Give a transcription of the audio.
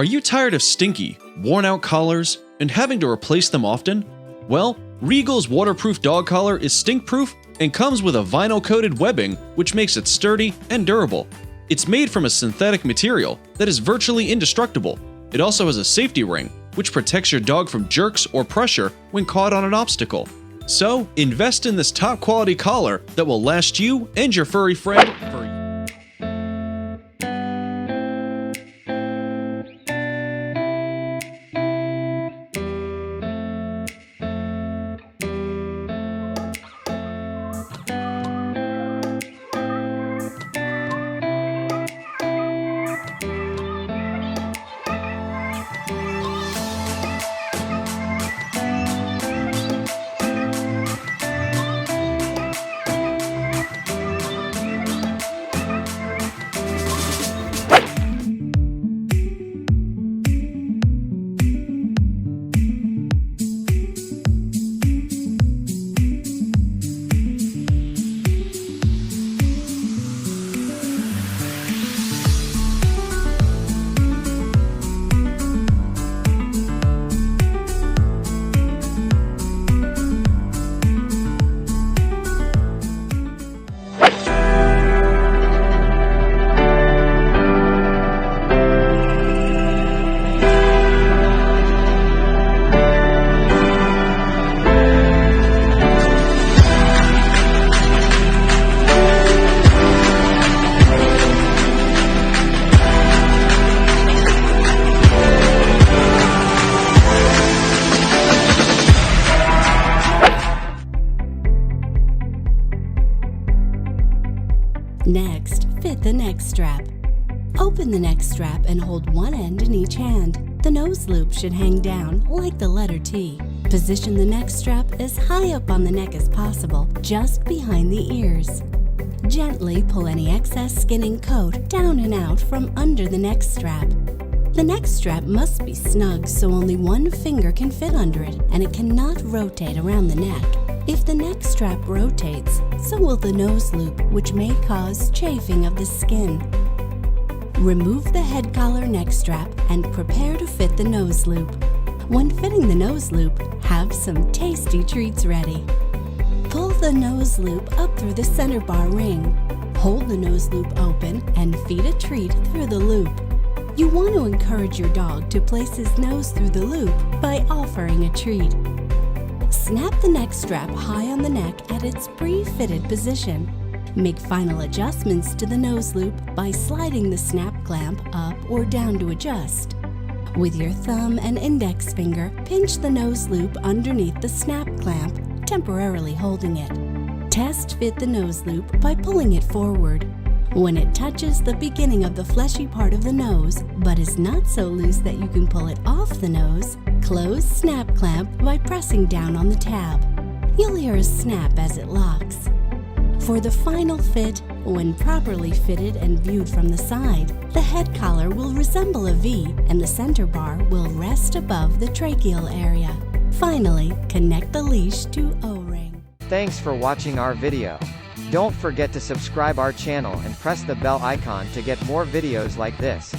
Are you tired of stinky, worn-out collars and having to replace them often? Well, Regal's waterproof dog collar is stink-proof and comes with a vinyl-coated webbing which makes it sturdy and durable. It's made from a synthetic material that is virtually indestructible. It also has a safety ring, which protects your dog from jerks or pressure when caught on an obstacle. So, invest in this top-quality collar that will last you and your furry friend for years. Next, fit the neck strap. Open the neck strap and hold one end in each hand. The nose loop should hang down like the letter T. Position the neck strap as high up on the neck as possible, just behind the ears. Gently pull any excess skin and coat down and out from under the neck strap. The neck strap must be snug so only one finger can fit under it, and it cannot rotate around the neck. If the neck strap rotates, so will the nose loop, which may cause chafing of the skin. Remove the head collar neck strap and prepare to fit the nose loop. When fitting the nose loop, have some tasty treats ready. Pull the nose loop up through the center bar ring. Hold the nose loop open and feed a treat through the loop. You want to encourage your dog to place his nose through the loop by offering a treat. Snap the neck strap high on the neck at its pre-fitted position. Make final adjustments to the nose loop by sliding the snap clamp up or down to adjust. With your thumb and index finger, pinch the nose loop underneath the snap clamp, temporarily holding it. Test fit the nose loop by pulling it forward. When it touches the beginning of the fleshy part of the nose, but is not so loose that you can pull it off the nose, close snap clamp by pressing down on the tab. You'll hear a snap as it locks. For the final fit, when properly fitted and viewed from the side, the head collar will resemble a V and the center bar will rest above the tracheal area. Finally, connect the leash to O-ring. Thanks for watching our video. Don't forget to subscribe our channel and press the bell icon to get more videos like this.